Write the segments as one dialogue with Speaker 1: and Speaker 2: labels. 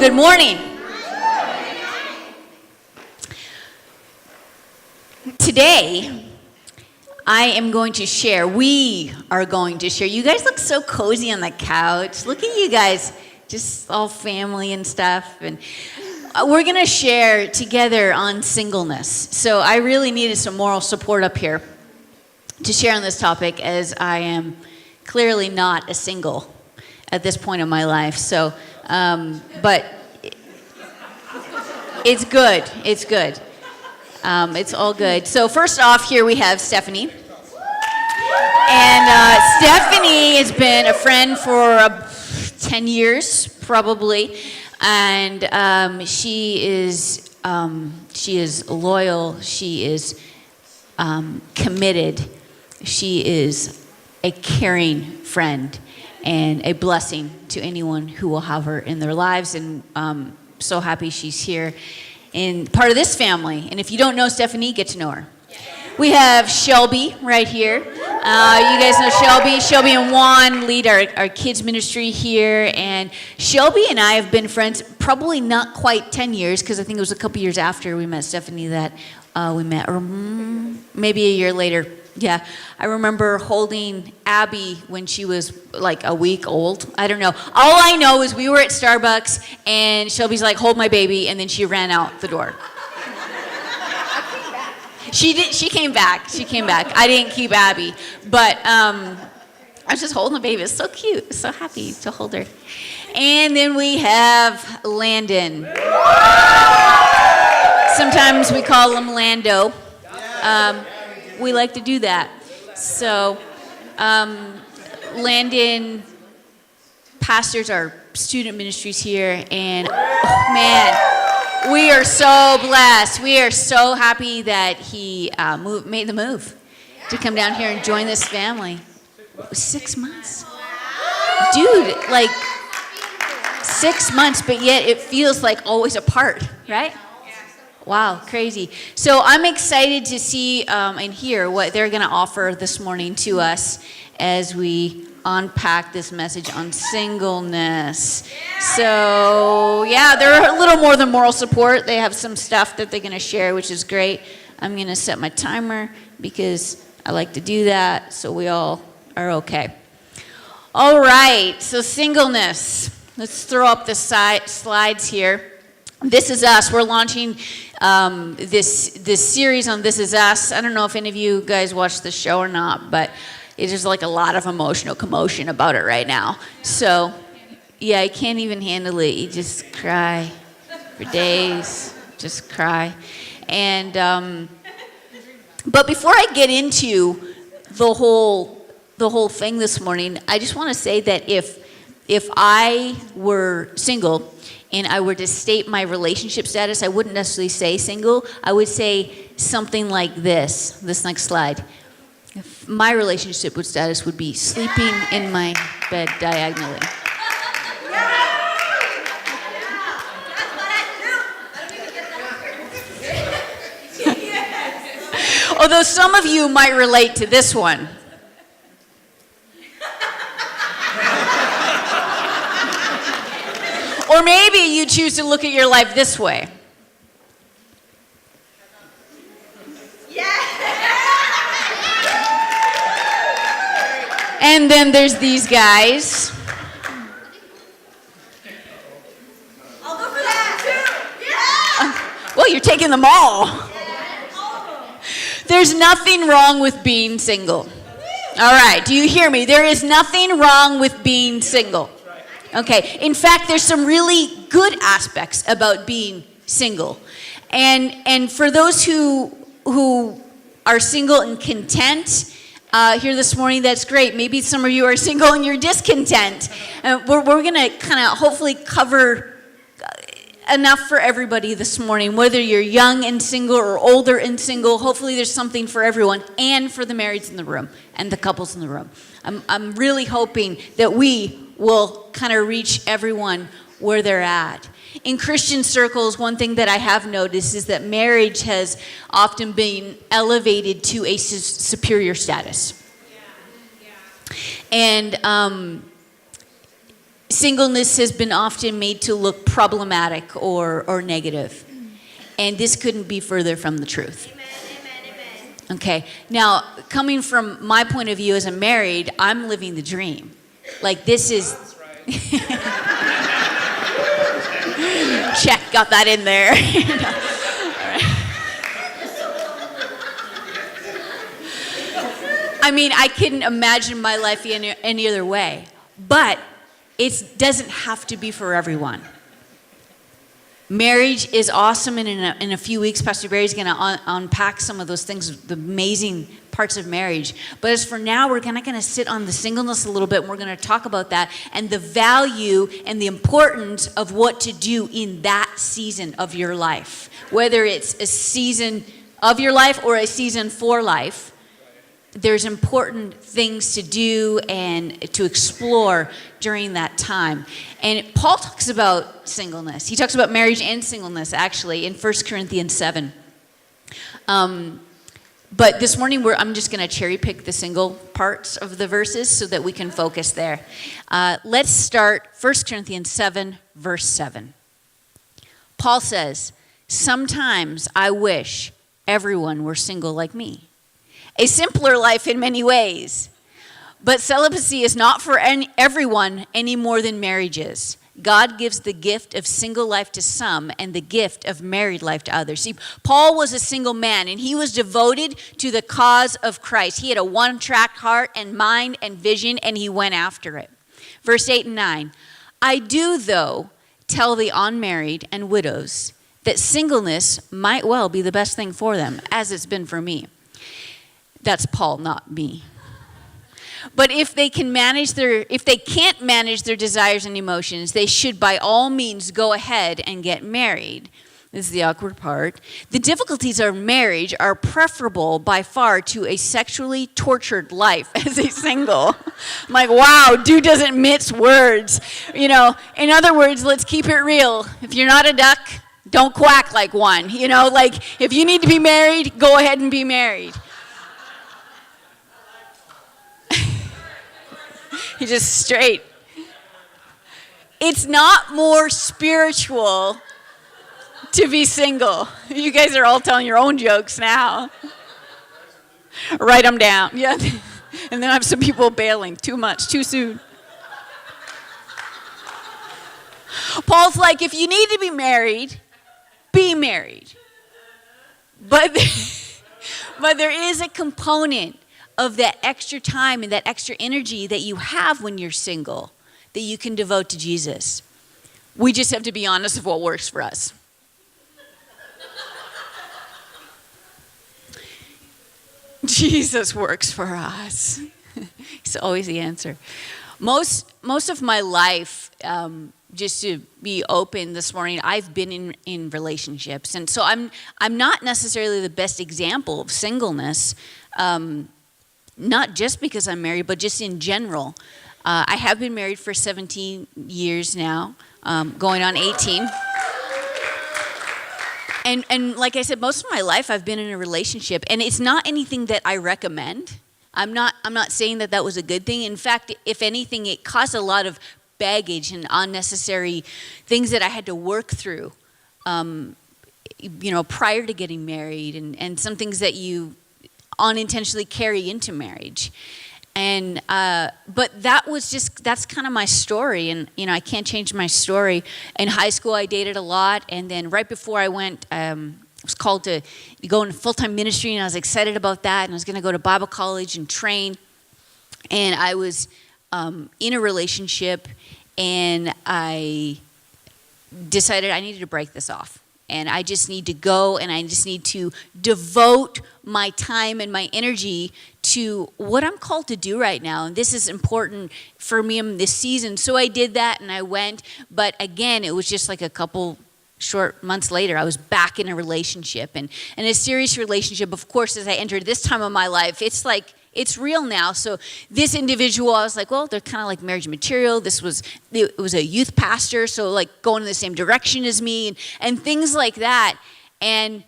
Speaker 1: Good morning. Today, we are going to share. You guys look so cozy on the couch. Look at you guys, just all family and stuff. And we're going to share together on singleness. So I really needed some moral support up here to share on this topic, as I am clearly not a single at this point in my life. So, but it's good. It's good. It's all good. So first off, here we have Stephanie. And Stephanie has been a friend for 10 years, probably. And she is loyal. She is committed. She is a caring friend and a blessing to anyone who will have her in their lives. And so happy she's here and part of this family. And if you don't know Stephanie, get to know her. We have Shelby right here. You guys know Shelby. Shelby and Juan lead our kids ministry here. And Shelby and I have been friends probably not quite 10 years, because I think it was a couple years after we met Stephanie that we met, or maybe a year later. Yeah, I remember holding Abby when she was like a week old. I don't know. All I know is we were at Starbucks and Shelby's like, "Hold my baby," and then she ran out the door. She came back. I didn't keep Abby, but I was just holding the baby. It's so cute. So happy to hold her. And then we have Landon. Sometimes we call him Lando. We like to do that. So, Landon pastors our student ministries here, and oh, man, we are so blessed. We are so happy that he made the move to come down here and join this family. 6 months. Dude, like 6 months, but yet it feels like always apart, right? Wow, crazy. So I'm excited to see and hear what they're going to offer this morning to us as we unpack this message on singleness. So, yeah, they're a little more than moral support. They have some stuff that they're going to share, which is great. I'm going to set my timer because I like to do that so we all are okay. All right, so singleness. Let's throw up the slides here. This is us. We're launching this series on This Is Us. I don't know if any of you guys watch the show or not, but there's like a lot of emotional commotion about it right now. So, yeah, I can't even handle it. You just cry for days, just cry. And but before I get into the whole thing this morning, I just want to say that if I were single and I were to state my relationship status, I wouldn't necessarily say single. I would say something like this next slide. If my relationship with status would be sleeping in my bed diagonally. Although some of you might relate to this one. Or maybe you choose to look at your life this way. And then there's these guys. I'll go for that too. Well, you're taking them all. There's nothing wrong with being single. All right, do you hear me? There is nothing wrong with being single. Okay, in fact, there's some really good aspects about being single. And for those who are single and content here this morning, that's great. Maybe some of you are single and you're discontent. We're going to kind of hopefully cover enough for everybody this morning, whether you're young and single or older and single. Hopefully there's something for everyone, and for the marrieds in the room and the couples in the room. I'm really hoping that we will kind of reach everyone where they're at. In Christian circles, one thing that I have noticed is that marriage has often been elevated to a superior status. And singleness has been often made to look problematic or negative. And this couldn't be further from the truth. Amen. Okay, now coming from my point of view as a married, I'm living the dream. Like this is... Check, got that in there. I mean, I couldn't imagine my life any other way. But it doesn't have to be for everyone. Marriage is awesome, and in a few weeks, Pastor Barry's going to unpack some of those things, the amazing parts of marriage. But as for now, we're kind of going to sit on the singleness a little bit, and we're going to talk about that and the value and the importance of what to do in that season of your life. Whether it's a season of your life or a season for life, there's important things to do and to explore during that time. And Paul talks about singleness. He talks about marriage and singleness, actually, in 1 Corinthians 7. But this morning, I'm just going to cherry pick the single parts of the verses so that we can focus there. Let's start 1 Corinthians 7, verse 7. Paul says, "Sometimes I wish everyone were single like me. A simpler life in many ways. But celibacy is not for everyone any more than marriage is. God gives the gift of single life to some and the gift of married life to others." See, Paul was a single man, and he was devoted to the cause of Christ. He had a one-track heart and mind and vision, and he went after it. Verse 8 and 9. "I do, though, tell the unmarried and widows that singleness might well be the best thing for them, as it's been for me." That's Paul, not me. "But if they can't manage their desires and emotions, they should by all means go ahead and get married." This is the awkward part. "The difficulties of marriage are preferable by far to a sexually tortured life as a single." I'm like, wow, dude doesn't mince words. You know, in other words, let's keep it real. If you're not a duck, don't quack like one. You know, like if you need to be married, go ahead and be married. He's just straight. It's not more spiritual to be single. You guys are all telling your own jokes now. Write them down. Yeah. And then I have some people bailing. Too much, too soon. Paul's like, if you need to be married, be married. But there is a component of that extra time and that extra energy that you have when you're single that you can devote to Jesus. We just have to be honest of what works for us. Jesus works for us. It's always the answer. Most of my life, just to be open this morning, I've been in relationships, and so I'm not necessarily the best example of singleness. Not just because I'm married, but just in general. I have been married for 17 years now, going on 18. And like I said, most of my life I've been in a relationship, and it's not anything that I recommend. I'm not saying that was a good thing. In fact, if anything, it caused a lot of baggage and unnecessary things that I had to work through, prior to getting married, and some things that you unintentionally carry into marriage. And but that's kind of my story, and I can't change my story. In high school I dated a lot, and then right before I went, I was called to go into full-time ministry, and I was excited about that, and I was going to go to Bible college and train. And I was in a relationship, and I decided I needed to break this off. And I just need to go, and I just need to devote my time and my energy to what I'm called to do right now. And this is important for me in this season. So I did that, and I went. But again, it was just like a couple short months later, I was back in a relationship. And a serious relationship, of course, as I entered this time of my life, it's like, it's real now. So this individual, I was like, well, they're kind of like marriage material. It was a youth pastor, so like going in the same direction as me, and things like that. And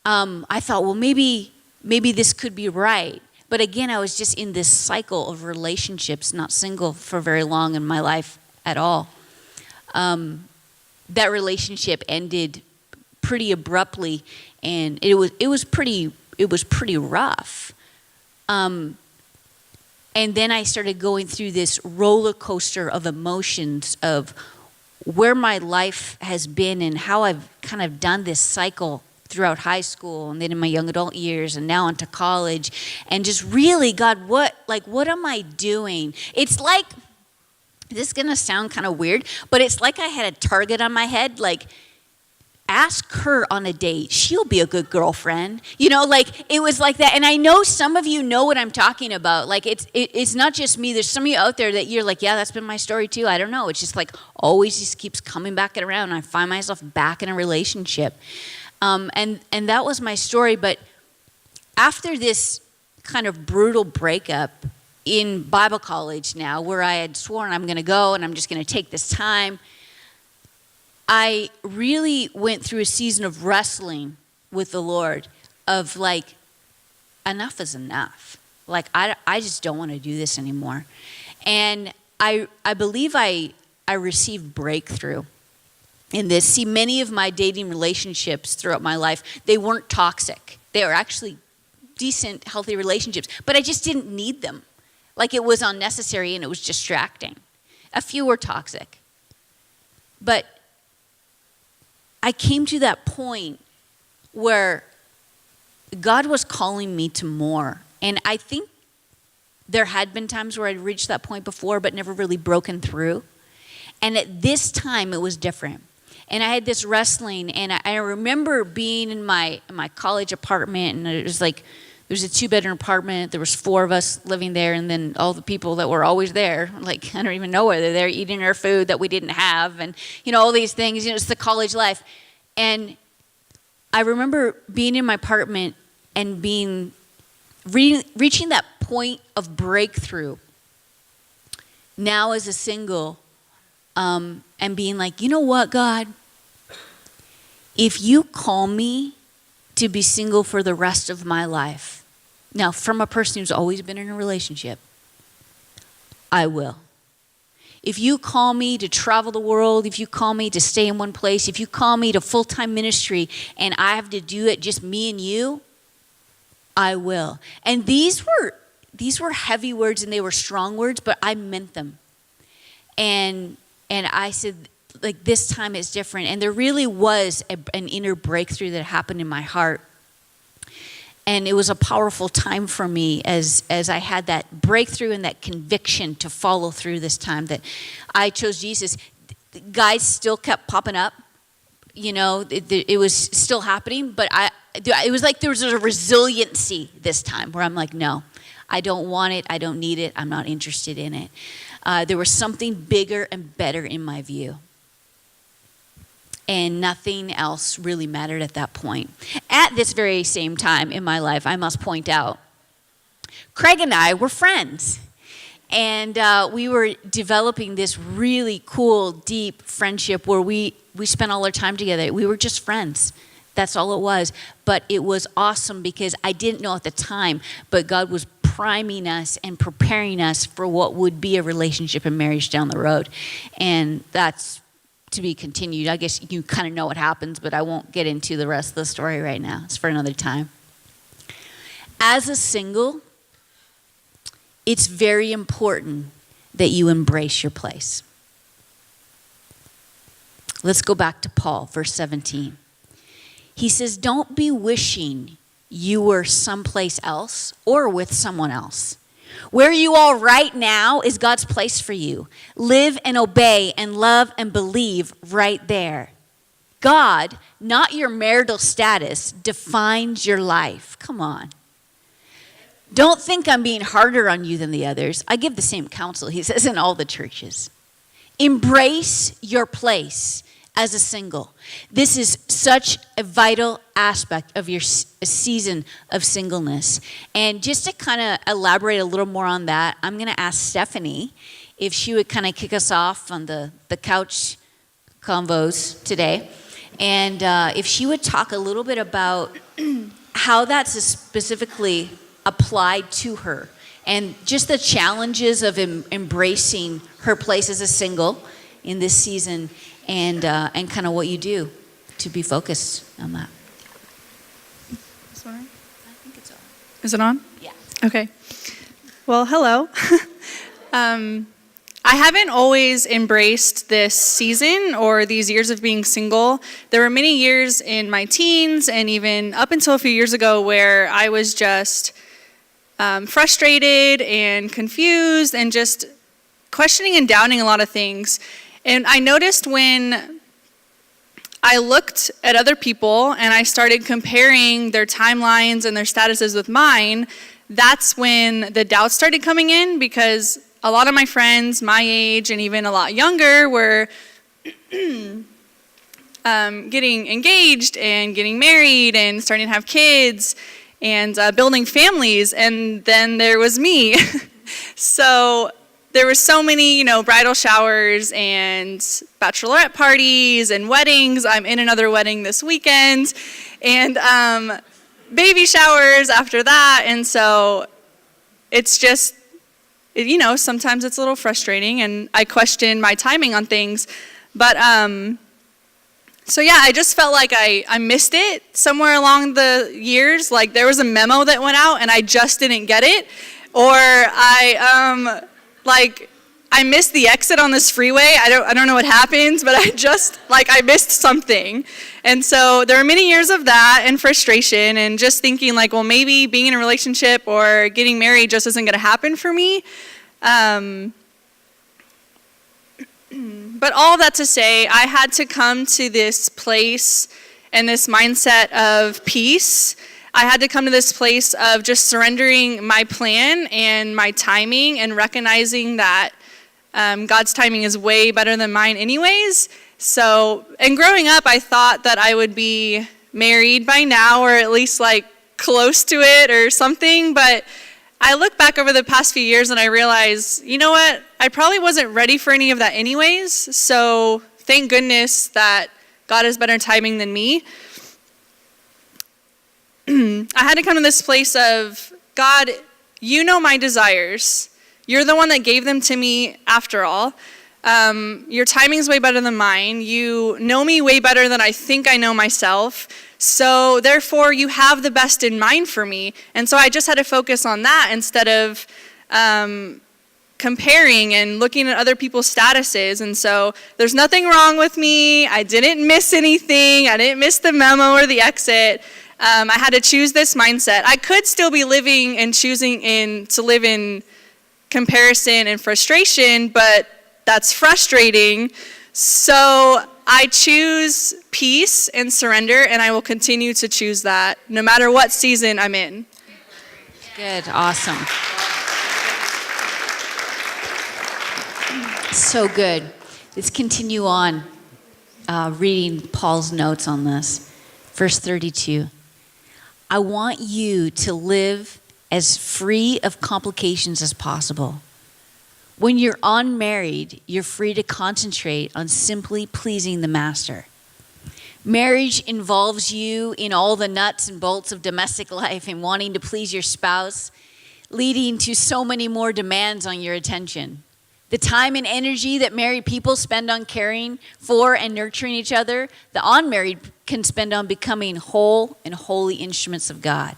Speaker 1: I thought, well, maybe this could be right. But again, I was just in this cycle of relationships, not single for very long in my life at all. That relationship ended pretty abruptly, and it was pretty rough. And then I started going through this roller coaster of emotions of where my life has been and how I've kind of done this cycle throughout high school and then in my young adult years and now into college, and just really, God, what am I doing? It's like, this is gonna sound kind of weird, but it's like I had a target on my head, like, ask her on a date. She'll be a good girlfriend. It was like that. And I know some of you know what I'm talking about. Like, it's not just me. There's some of you out there that you're like, yeah, that's been my story too. I don't know. It's just like always just keeps coming back and around. And I find myself back in a relationship. And that was my story. But after this kind of brutal breakup in Bible college now, where I had sworn I'm going to go and I'm just going to take this time, I really went through a season of wrestling with the Lord of like, enough is enough. Like, I just don't want to do this anymore. And I believe I received breakthrough in this. See, many of my dating relationships throughout my life, they weren't toxic. They were actually decent, healthy relationships, but I just didn't need them. Like, it was unnecessary and it was distracting. A few were toxic. But I came to that point where God was calling me to more. And I think there had been times where I'd reached that point before, but never really broken through. And at this time, it was different. And I had this wrestling, and I remember being in my college apartment, and it was like, there was a 2-bedroom apartment. There was 4 of us living there, and then all the people that were always there, like, I don't even know whether they're eating our food that we didn't have, and all these things. It's the college life. And I remember being in my apartment and reaching that point of breakthrough now as a single, and being like, you know what, God? If you call me to be single for the rest of my life, now, from a person who's always been in a relationship, I will. If you call me to travel the world, if you call me to stay in one place, if you call me to full-time ministry and I have to do it just me and you, I will. And these were heavy words and they were strong words, but I meant them. And I said, like, this time is different. And there really was an inner breakthrough that happened in my heart. And it was a powerful time for me as I had that breakthrough and that conviction to follow through this time that I chose Jesus. Guys still kept popping up. It was still happening, but it was like there was a resiliency this time where I'm like, no, I don't want it. I don't need it. I'm not interested in it. There was something bigger and better in my view. And nothing else really mattered at that point. At this very same time in my life, I must point out, Craig and I were friends. And we were developing this really cool, deep friendship where we spent all our time together. We were just friends. That's all it was. But it was awesome because I didn't know at the time, but God was priming us and preparing us for what would be a relationship and marriage down the road. And that's to be continued. I guess you kind of know what happens, but I won't get into the rest of the story right now. It's for another time. As a single, it's very important that you embrace your place. Let's go back to Paul, verse 17. He says, don't be wishing you were someplace else or with someone else. Where you are right now is God's place for you. Live and obey and love and believe right there. God, not your marital status, defines your life. Come on. Don't think I'm being harder on you than the others. I give the same counsel, he says, in all the churches. Embrace your place as a single. This is such a vital aspect of your season of singleness. And just to kind of elaborate a little more on that, I'm going to ask Stephanie if she would kind of kick us off on the couch convos today. And if she would talk a little bit about how that's specifically applied to her, and just the challenges of embracing her place as a single in this season, and kind of what you do to be focused on that.
Speaker 2: This one on?
Speaker 1: I think it's on.
Speaker 2: Is it on?
Speaker 1: Yeah.
Speaker 2: Okay. Well, hello. I haven't always embraced this season or these years of being single. There were many years in my teens and even up until a few years ago where I was just frustrated and confused and just questioning and doubting a lot of things. And I noticed when I looked at other people and I started comparing their timelines and their statuses with mine, that's when the doubts started coming in, because a lot of my friends my age and even a lot younger were getting engaged and getting married and starting to have kids and building families, and then there was me. So there were so many, bridal showers and bachelorette parties and weddings. I'm in another wedding this weekend, and baby showers after that. And so it's just, sometimes it's a little frustrating, and I question my timing on things. But so yeah, I just felt like I missed it somewhere along the years. Like there was a memo that went out and I just didn't get it, or I missed the exit on this freeway. I don't know what happened, but I missed something. And so there were many years of that and frustration and just thinking like, well, maybe being in a relationship or getting married just isn't going to happen for me. But all that to say, I had to come to this place and this mindset of peace. I had to come to this place of just surrendering my plan and my timing and recognizing that God's timing is way better than mine anyways. So, and growing up, I thought that I would be married by now, or at least like close to it or something. But I look back over the past few years and I realize, you know what? I probably wasn't ready for any of that anyways. So thank goodness that God has better timing than me. I had to come to this place of, God, you know my desires. You're the one that gave them to me after all. Your timing's way better than mine. You know me way better than I think I know myself. So therefore, you have the best in mind for me. And so I just had to focus on that instead of comparing and looking at other people's statuses. And so there's nothing wrong with me. I didn't miss anything. I didn't miss the memo or the exit. I had to choose this mindset. I could still be living and choosing to live in comparison and frustration, but that's frustrating. So I choose peace and surrender, and I will continue to choose that no matter what season I'm in.
Speaker 1: Good, awesome. So good. Let's continue on reading Paul's notes on this. Verse 32. I want you to live as free of complications as possible. When you're unmarried, you're free to concentrate on simply pleasing the master. Marriage involves you in all the nuts and bolts of domestic life and wanting to please your spouse, leading to so many more demands on your attention. The time and energy that married people spend on caring for and nurturing each other, the unmarried can spend on becoming whole and holy instruments of God.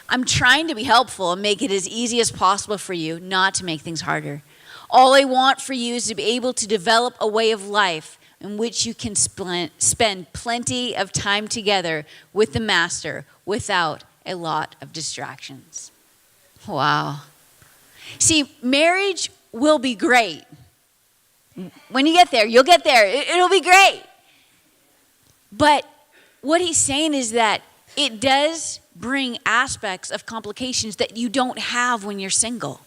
Speaker 1: I'm trying to be helpful and make it as easy as possible for you, not to make things harder. All I want for you is to be able to develop a way of life in which you can spend plenty of time together with the master without a lot of distractions. Wow. See, marriage will be great. When you get there, you'll get there. It'll be great. But what he's saying is that it does bring aspects of complications that you don't have when you're single.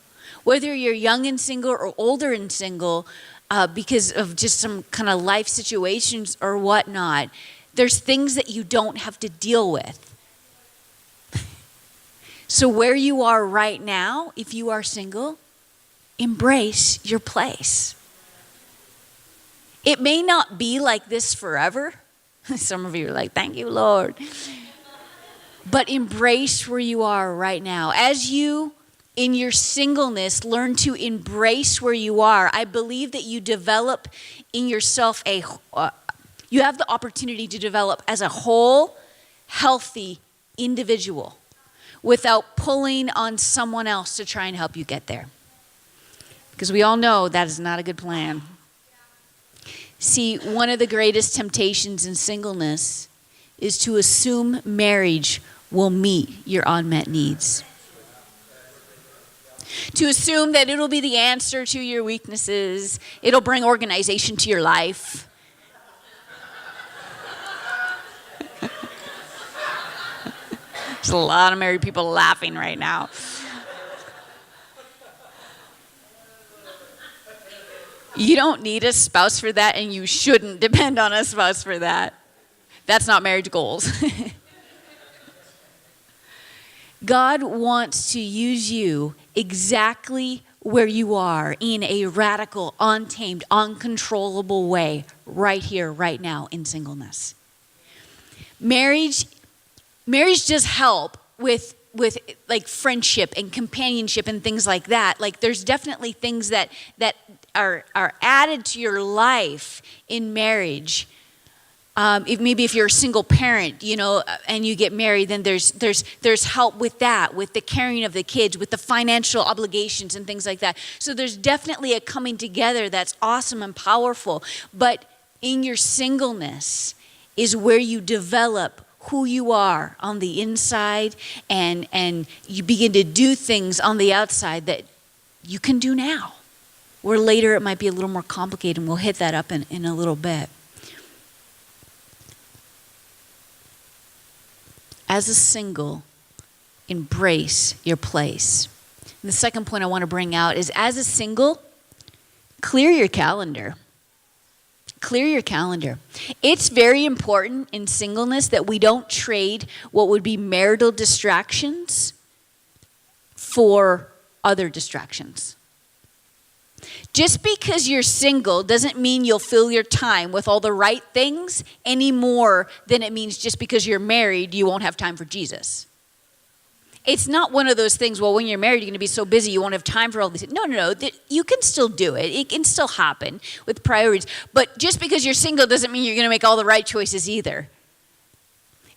Speaker 1: Whether you're young and single or older and single, because of just some kind of life situations or whatnot, there's things that you don't have to deal with. So where you are right now, if you are single, embrace your place. It may not be like this forever. Some of you are like, thank you, Lord. But embrace where you are right now. As you, in your singleness, learn to embrace where you are, I believe that you develop in yourself you have the opportunity to develop as a whole, healthy individual without pulling on someone else to try and help you get there. Because we all know that is not a good plan. See, one of the greatest temptations in singleness is to assume marriage will meet your unmet needs. To assume that it'll be the answer to your weaknesses, it'll bring organization to your life. There's a lot of married people laughing right now. You don't need a spouse for that, and you shouldn't depend on a spouse for that. That's not marriage goals. God wants to use you exactly where you are in a radical, untamed, uncontrollable way right here, right now in singleness. Marriage does help with like friendship and companionship and things like that. Like there's definitely things that are added to your life in marriage. If you're a single parent, and you get married, then there's help with that, with the caring of the kids, with the financial obligations and things like that. So there's definitely a coming together that's awesome and powerful. But in your singleness is where you develop who you are on the inside, and you begin to do things on the outside that you can do now. Where later it might be a little more complicated, and we'll hit that up in a little bit. As a single, embrace your place. And the second point I want to bring out is, as a single, clear your calendar. Clear your calendar. It's very important in singleness that we don't trade what would be marital distractions for other distractions. Just because you're single doesn't mean you'll fill your time with all the right things any more than it means just because you're married, you won't have time for Jesus. It's not one of those things, well, when you're married, you're going to be so busy, you won't have time for all these things. No. You can still do it. It can still happen with priorities. But just because you're single doesn't mean you're going to make all the right choices either.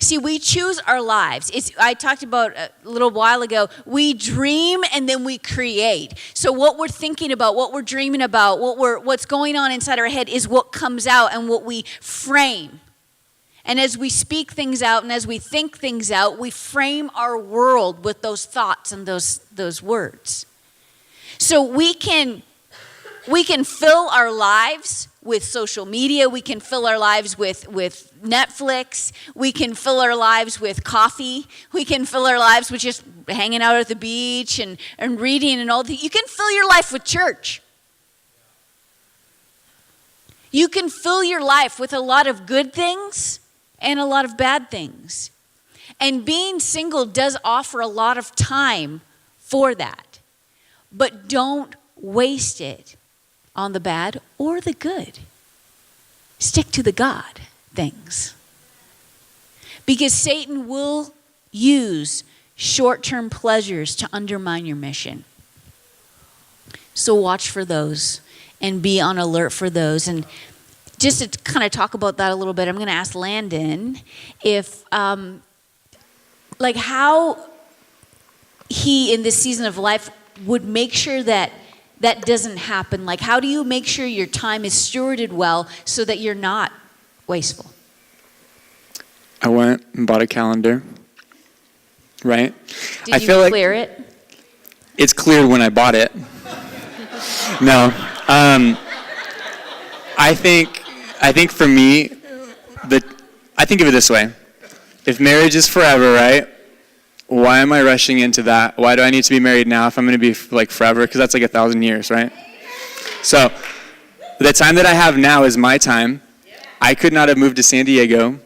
Speaker 1: See, we choose our lives. I talked about a little while ago, we dream and then we create. So what we're thinking about, what we're dreaming about, what's going on inside our head is what comes out and what we frame. And as we speak things out and as we think things out, we frame our world with those thoughts and those words. So we can fill our lives with social media. We can fill our lives with Netflix. We can fill our lives with coffee. We can fill our lives with just hanging out at the beach and reading and all that. You can fill your life with church. You can fill your life with a lot of good things and a lot of bad things. And being single does offer a lot of time for that. But don't waste it on the bad or the good. Stick to the God things. Because Satan will use short-term pleasures to undermine your mission. So watch for those and be on alert for those. And just to kind of talk about that a little bit, I'm going to ask Landon if, how he in this season of life would make sure that doesn't happen. Like, how do you make sure your time is stewarded well so that you're not wasteful?
Speaker 3: I went and bought a calendar, right?
Speaker 1: Did you clear it?
Speaker 3: It's cleared when I bought it. No. I think for me, I think of it this way. If marriage is forever, right? Why am I rushing into that? Why do I need to be married now if I'm going to be like forever? Because that's like 1,000 years, right? So the time that I have now is my time. I could not have moved to San Diego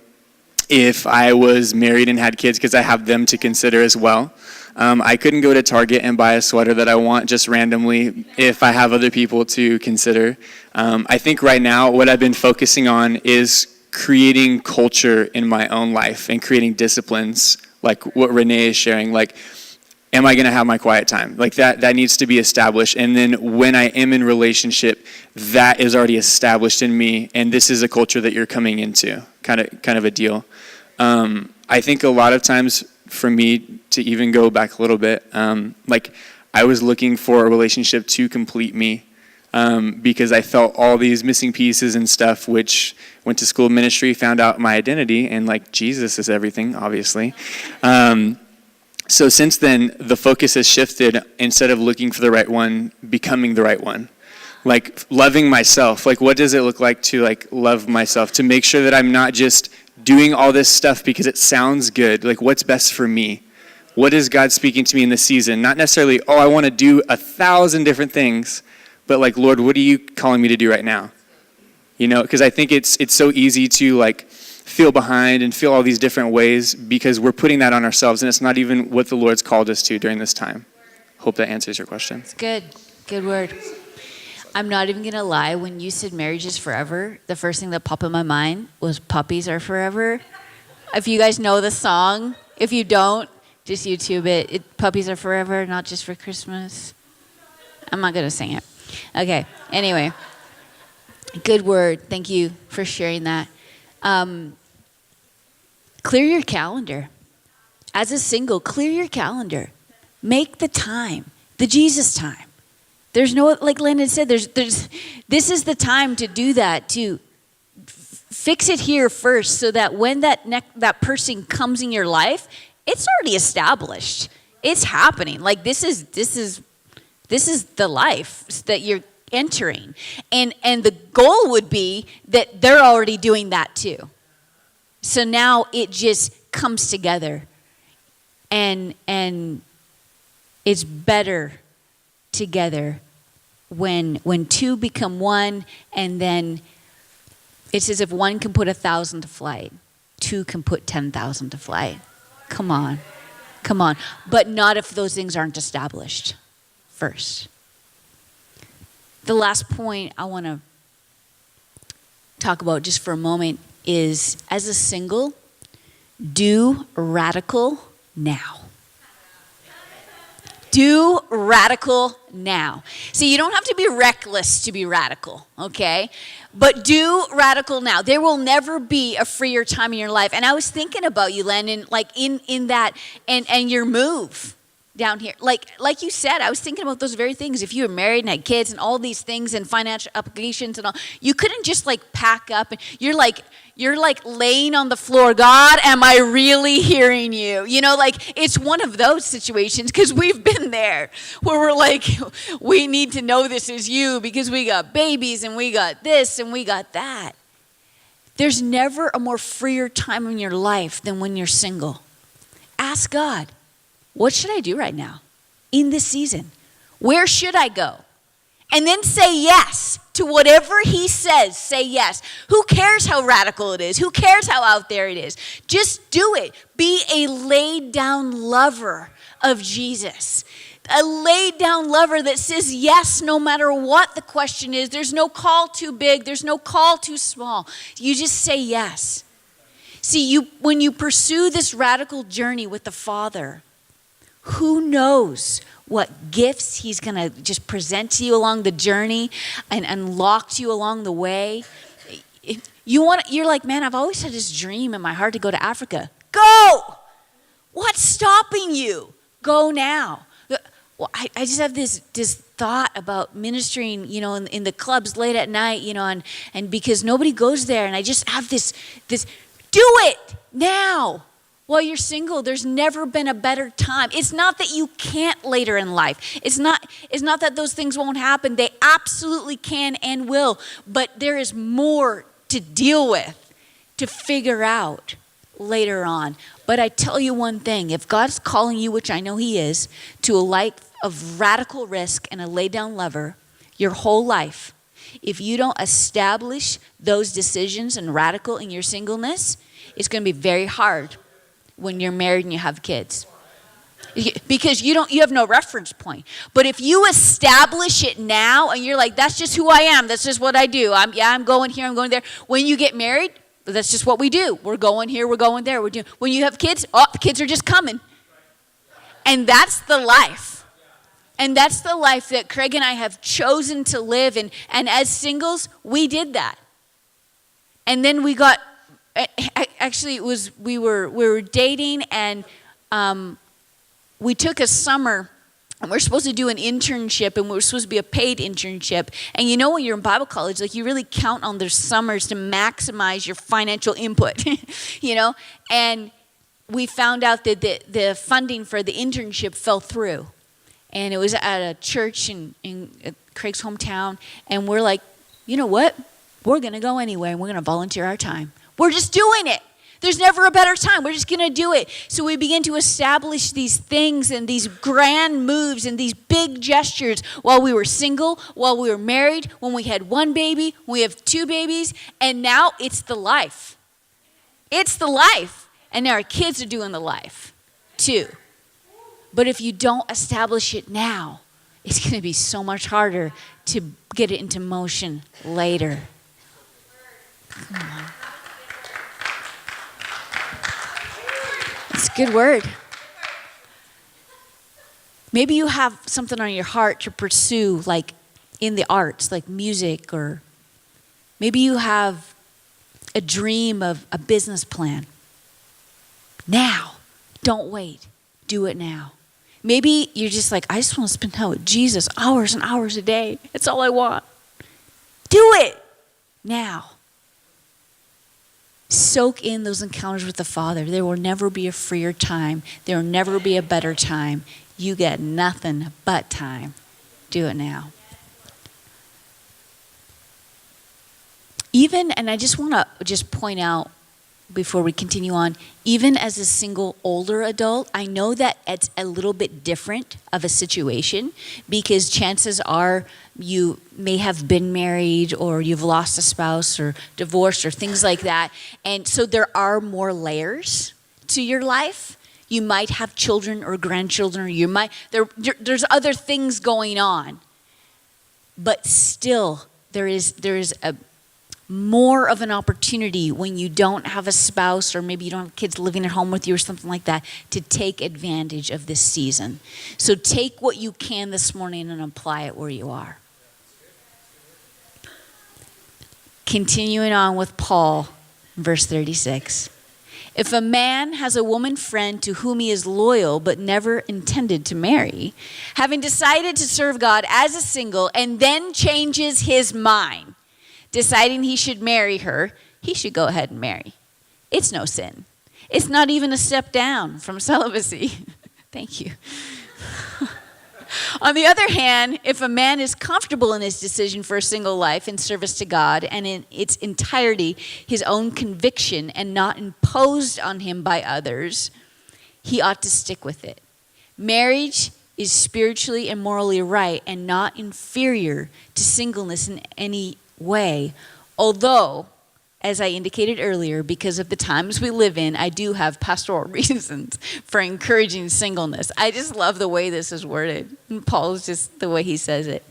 Speaker 3: if I was married and had kids because I have them to consider as well. I couldn't go to Target and buy a sweater that I want just randomly if I have other people to consider. I think right now what I've been focusing on is creating culture in my own life and creating disciplines like what Renee is sharing, like, am I going to have my quiet time? Like that needs to be established. And then when I am in relationship, that is already established in me. And this is a culture that you're coming into, kind of a deal. I think a lot of times for me to even go back a little bit, like I was looking for a relationship to complete me, because I felt all these missing pieces and stuff, which went to school of ministry, found out my identity, and like Jesus is everything, obviously. So since then, the focus has shifted. Instead of looking for the right one, becoming the right one. Like loving myself. Like what does it look like to like love myself? To make sure that I'm not just doing all this stuff because it sounds good. Like what's best for me? What is God speaking to me in this season? Not necessarily, oh, I want to do 1,000 different things, but like, Lord, what are you calling me to do right now? You know, because I think it's so easy to like feel behind and feel all these different ways because we're putting that on ourselves, and it's not even what the Lord's called us to during this time. Hope that answers your question.
Speaker 1: It's good. Good word. I'm not even going to lie. When you said marriage is forever, the first thing that popped in my mind was puppies are forever. If you guys know the song, if you don't, just YouTube it. Puppies are forever, not just for Christmas. I'm not going to sing it. Okay. Anyway, good word. Thank you for sharing that. Clear your calendar. As a single, clear your calendar. Make the time, the Jesus time. There's no, like Landon said, this is the time to do that, to fix it here first so that when that person comes in your life, it's already established. It's happening. Like this is the life that you're entering. And the goal would be that they're already doing that too. So now it just comes together. And it's better together when two become one, and then it's as if one can put 1,000 to flight, two can put 10,000 to flight. Come on. But not if those things aren't established first. The last point I want to talk about just for a moment is, as a single, do radical now. Do radical now. See, you don't have to be reckless to be radical, okay? But do radical now. There will never be a freer time in your life. And I was thinking about you, Landon, like in that, and your move down here. Like you said, I was thinking about those very things. If you were married and had kids and all these things and financial obligations and all, you couldn't just like pack up and you're like laying on the floor. God, am I really hearing you? You know, like it's one of those situations, because we've been there where we're like, we need to know this is you because we got babies and we got this and we got that. There's never a more freer time in your life than when you're single. Ask God, what should I do right now in this season? Where should I go? And then say yes to whatever he says. Say yes. Who cares how radical it is? Who cares how out there it is? Just do it. Be a laid down lover of Jesus. A laid down lover that says yes no matter what the question is. There's no call too big. There's no call too small. You just say yes. See, when you pursue this radical journey with the Father, who knows what gifts he's going to just present to you along the journey and unlock to you along the way. You're like, man, I've always had this dream in my heart to go to Africa. Go! What's stopping you? Go now. Well, I just have this thought about ministering, you know, in the clubs late at night, you know, and because nobody goes there, and I just have this, do it now. While you're single, there's never been a better time. It's not that you can't later in life. It's not that those things won't happen. They absolutely can and will. But there is more to deal with, to figure out later on. But I tell you one thing, if God's calling you, which I know he is, to a life of radical risk and a lay down lover, your whole life, if you don't establish those decisions and radical in your singleness, it's going to be very hard when you're married and you have kids, because you have no reference point. But if you establish it now and you're like, that's just who I am, that's just what I do, I'm going here, I'm going there, when you get married, That's just what we do. We're going here, we're going there. When you have kids, the kids are just coming. And that's the life. And that's the life that Craig and I have chosen to live. And as singles, we did that. And then we got, actually it was, we were dating, and we took a summer, and we're supposed to do an internship, and we're supposed to be a paid internship. And you know, when you're in Bible college, like, you really count on those summers to maximize your financial input, you know? And we found out that the funding for the internship fell through. And it was at a church in Craig's hometown. And we're like, you know what? We're going to go anyway, and we're going to volunteer our time. We're just doing it. There's never a better time. We're just going to do it. So we begin to establish these things and these grand moves and these big gestures while we were single, while we were married, when we had one baby, when we have two babies, and now it's the life. It's the life. And now our kids are doing the life too. But if you don't establish it now, it's going to be so much harder to get it into motion later. Come on. It's a good word. Maybe you have something on your heart to pursue, like in the arts, like music, or maybe you have a dream of a business plan. Now, don't wait. Do it now. Maybe you're just like, I just want to spend time with Jesus hours and hours a day. That's all I want. Do it now. Soak in those encounters with the Father. There will never be a freer time. There will never be a better time. You get nothing but time. Do it now. Even, and I just want to just point out before we continue on, even as a single older adult, I know that it's a little bit different of a situation, because chances are you may have been married, or you've lost a spouse, or divorced, or things like that. And so there are more layers to your life. You might have children or grandchildren, or you might, there's other things going on. But still, there is a more of an opportunity when you don't have a spouse, or maybe you don't have kids living at home with you or something like that, to take advantage of this season. So take what you can this morning and apply it where you are. Continuing on with Paul, verse 36. If a man has a woman friend to whom he is loyal but never intended to marry, having decided to serve God as a single, and then changes his mind, deciding he should marry her, he should go ahead and marry. It's no sin. It's not even a step down from celibacy. Thank you. On the other hand, if a man is comfortable in his decision for a single life in service to God, and in its entirety his own conviction and not imposed on him by others, he ought to stick with it. Marriage is spiritually and morally right and not inferior to singleness in any way, although, as I indicated earlier, because of the times we live in, I do have pastoral reasons for encouraging singleness. I just love the way this is worded. And Paul's just the way he says it.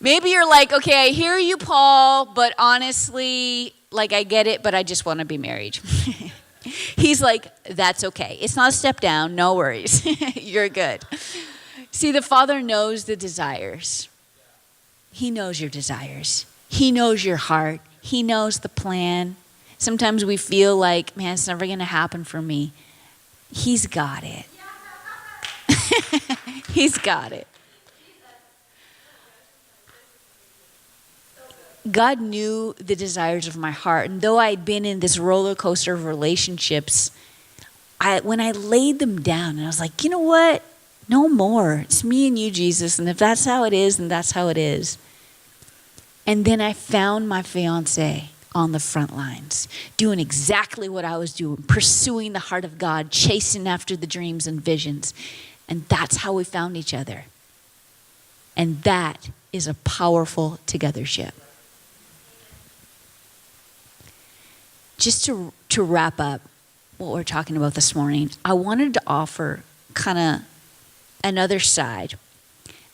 Speaker 1: Maybe you're like, okay, I hear you, Paul, but honestly, like, I get it, but I just want to be married. He's like, that's okay. It's not a step down. No worries. You're good. See, the Father knows the desires. He knows your desires. He knows your heart. He knows the plan. Sometimes we feel like, man, it's never going to happen for me. He's got it. He's got it. God knew the desires of my heart. And though I'd been in this roller coaster of relationships, when I laid them down, and I was like, you know what? No more. It's me and you, Jesus. And if that's how it is, then that's how it is. And then I found my fiance on the front lines, doing exactly what I was doing, pursuing the heart of God, chasing after the dreams and visions. And that's how we found each other. And that is a powerful togethership. Just to wrap up what we're talking about this morning, I wanted to offer kind of another side.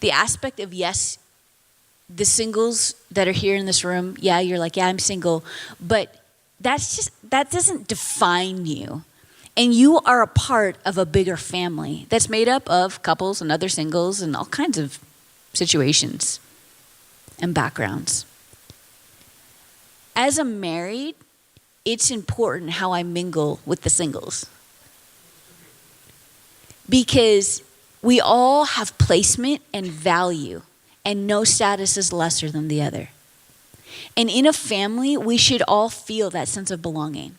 Speaker 1: The aspect of, yes, the singles that are here in this room, yeah, you're like, yeah, I'm single. But that doesn't define you. And you are a part of a bigger family that's made up of couples and other singles and all kinds of situations and backgrounds. As a married, it's important how I mingle with the singles. Because we all have placement and value, and no status is lesser than the other. And in a family, we should all feel that sense of belonging.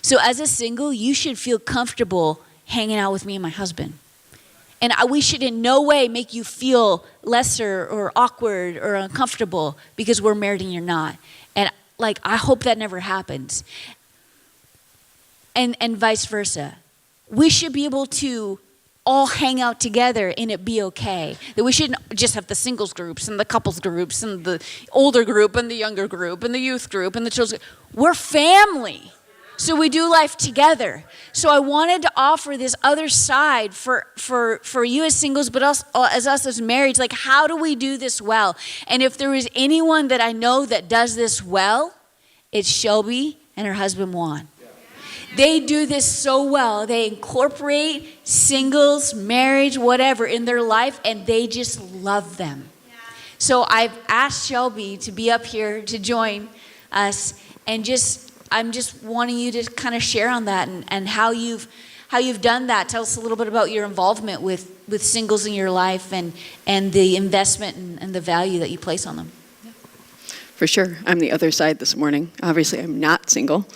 Speaker 1: So as a single, you should feel comfortable hanging out with me and my husband. And we should in no way make you feel lesser or awkward or uncomfortable because we're married and you're not. And I hope that never happens. And vice versa. We should be able to all hang out together and it be okay. That we shouldn't just have the singles groups and the couples groups and the older group and the younger group and the youth group and the children. We're family. So we do life together. So I wanted to offer this other side for you as singles, but also as us as marrieds. Like, how do we do this well? And if there is anyone that I know that does this well, it's Shelby and her husband Juan. They do this so well. They incorporate singles, marriage, whatever in their life, and they just love them. So I've asked Shelby to be up here to join us, and I'm just wanting you to kind of share on that and how you've done that. Tell us a little bit about your involvement with singles in your life and the investment and the value that you place on them.
Speaker 4: For sure. I'm the other side this morning. Obviously, I'm not single.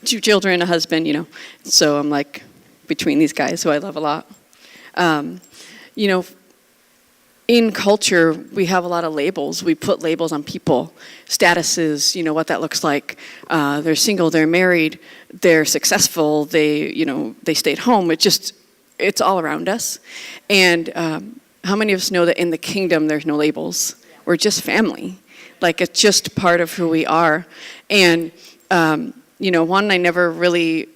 Speaker 4: 2 children, a husband, So I'm like between these guys who I love a lot. In culture, we have a lot of labels. We put labels on people, statuses, what that looks like. They're single, they're married, they're successful, they stayed home. It's all around us. And how many of us know that in the kingdom, there's no labels? We're just family. It's just part of who we are. And, one I never really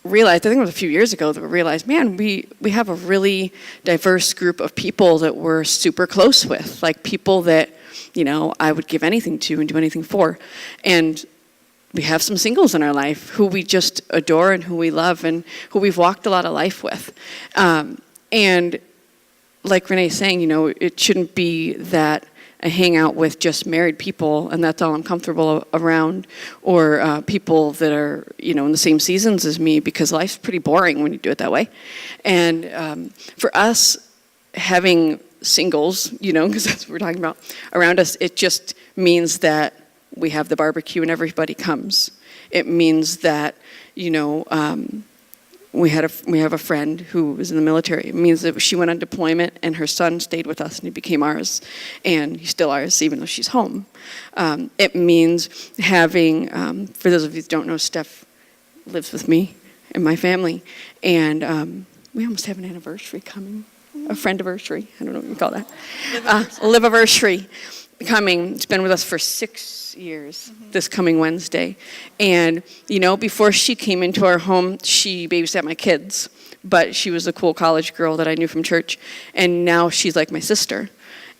Speaker 4: realized, I think it was a few years ago that we realized, man, we have a really diverse group of people that we're super close with, people that, I would give anything to and do anything for. And we have some singles in our life who we just adore and who we love and who we've walked a lot of life with. And like Renee's saying, it shouldn't be that I hang out with just married people and that's all I'm comfortable around, or people that are, in the same seasons as me, because life's pretty boring when you do it that way. And for us, having singles, because that's what we're talking about, around us, it just means that we have the barbecue and everybody comes. It means that, we have a friend who was in the military. It means that she went on deployment and her son stayed with us and he became ours. And he's still ours even though she's home. It means having, for those of you who don't know, Steph lives with me and my family. And we almost have an anniversary coming. A friend-iversary. I don't know what you call that. Live-iversary coming. It's been with us for 6 years this coming Wednesday. And, before she came into our home, she babysat my kids. But she was a cool college girl that I knew from church. And now she's like my sister.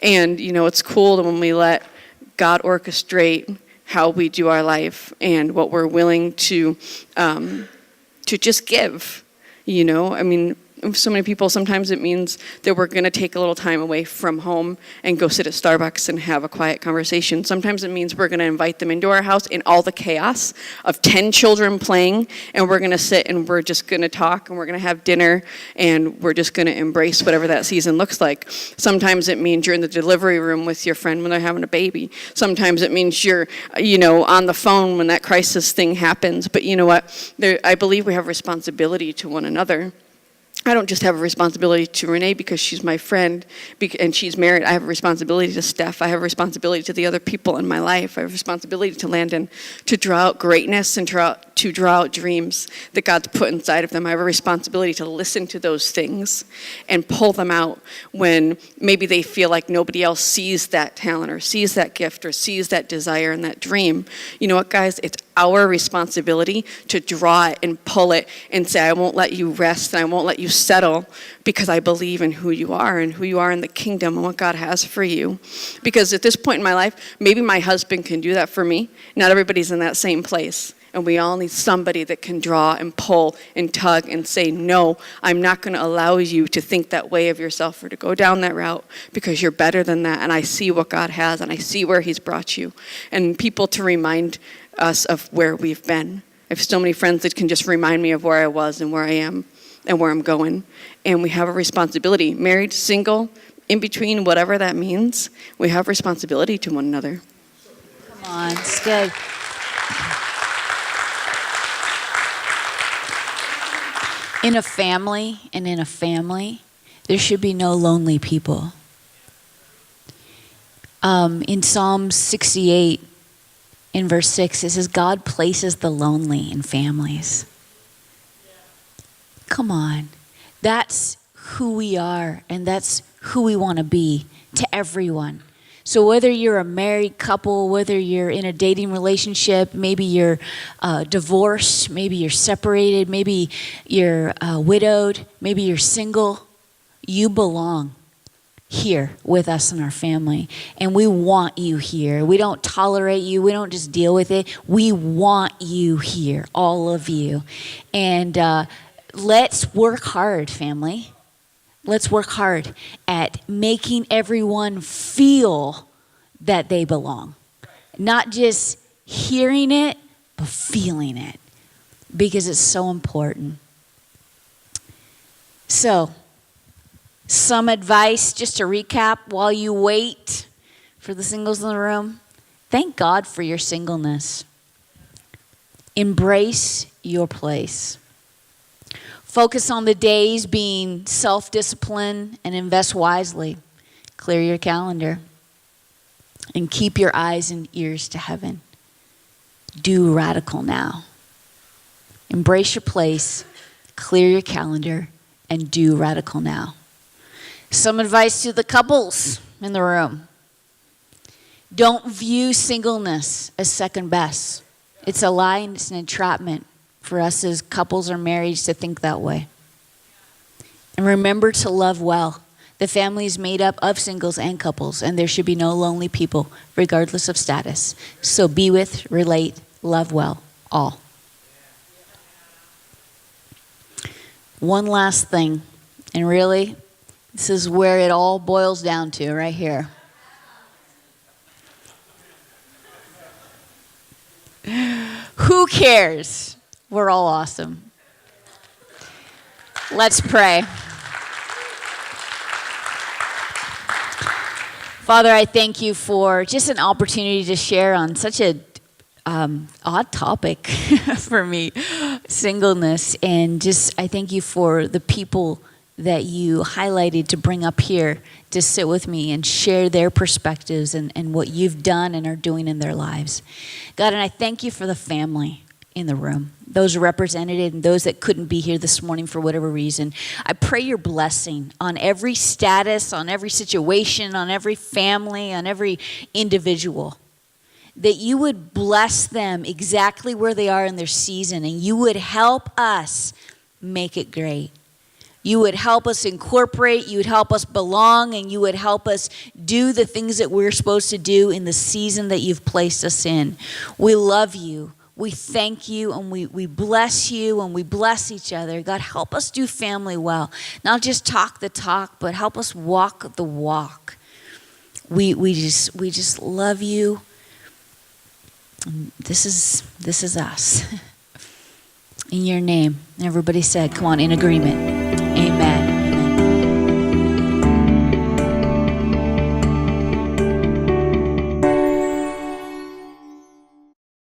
Speaker 4: And, it's cool that when we let God orchestrate how we do our life and what we're willing to just give, so many people, sometimes it means that we're going to take a little time away from home and go sit at Starbucks and have a quiet conversation. Sometimes it means we're going to invite them into our house in all the chaos of 10 children playing, and we're going to sit and we're just going to talk and we're going to have dinner and we're just going to embrace whatever that season looks like. Sometimes it means you're in the delivery room with your friend when they're having a baby. Sometimes it means you're, on the phone when that crisis thing happens. But you know what? I believe we have responsibility to one another. I don't just have a responsibility to Renee because she's my friend and she's married. I have a responsibility to Steph. I have a responsibility to the other people in my life. I have a responsibility to Landon to draw out greatness and to draw out dreams that God's put inside of them. I have a responsibility to listen to those things and pull them out when maybe they feel like nobody else sees that talent or sees that gift or sees that desire and that dream. You know what, guys? It's our responsibility to draw it and pull it and say, I won't let you rest and I won't let you settle because I believe in who you are and who you are in the kingdom and what God has for you. Because at this point in my life, maybe my husband can do that for me. Not everybody's in that same place. And we all need somebody that can draw and pull and tug and say, no, I'm not going to allow you to think that way of yourself or to go down that route because you're better than that. And I see what God has and I see where he's brought you. And people to remind us of where we've been. I have so many friends that can just remind me of where I was and where I am and where I'm going. And we have a responsibility, married, single, in between, whatever that means, we have responsibility to one another.
Speaker 1: Come on, it's good. In a family, there should be no lonely people. In Psalm 68, in verse 6, it says, God places the lonely in families. Come on. That's who we are, and that's who we want to be to everyone. So whether you're a married couple, whether you're in a dating relationship, maybe you're divorced, maybe you're separated, maybe you're widowed, maybe you're single, you belong here with us and our family. And we want you here. We don't tolerate you. We don't just deal with it. We want you here, all of you. And let's work hard, family. Let's work hard at making everyone feel that they belong. Not just hearing it, but feeling it. Because it's so important. So, some advice, just to recap, while you wait for the singles in the room. Thank God for your singleness. Embrace your place. Focus on the days being self-disciplined and invest wisely. Clear your calendar. And keep your eyes and ears to heaven. Do radical now. Embrace your place, clear your calendar, and do radical now. Some advice to the couples in the room. Don't view singleness as second best. It's a lie and it's an entrapment for us as couples or marrieds to think that way. And remember to love well. The family is made up of singles and couples, and there should be no lonely people, regardless of status. So be with, relate, love well, all. One last thing, and really, this is where it all boils down to, right here. Who cares? We're all awesome. Let's pray. Father, I thank you for just an opportunity to share on such a odd topic for me, singleness. And just I thank you for the people that you highlighted to bring up here to sit with me and share their perspectives and what you've done and are doing in their lives. God, and I thank you for the family in the room, those represented and those that couldn't be here this morning for whatever reason. I pray your blessing on every status, on every situation, on every family, on every individual, that you would bless them exactly where they are in their season, and you would help us make it great. You would help us incorporate, you would help us belong, and you would help us do the things that we're supposed to do in the season that you've placed us in. We love you. We thank you, and we bless you, and we bless each other. God, help us do family well. Not just talk the talk, but help us walk the walk. We just love you. This is us. In your name. Everybody said, come on, in agreement.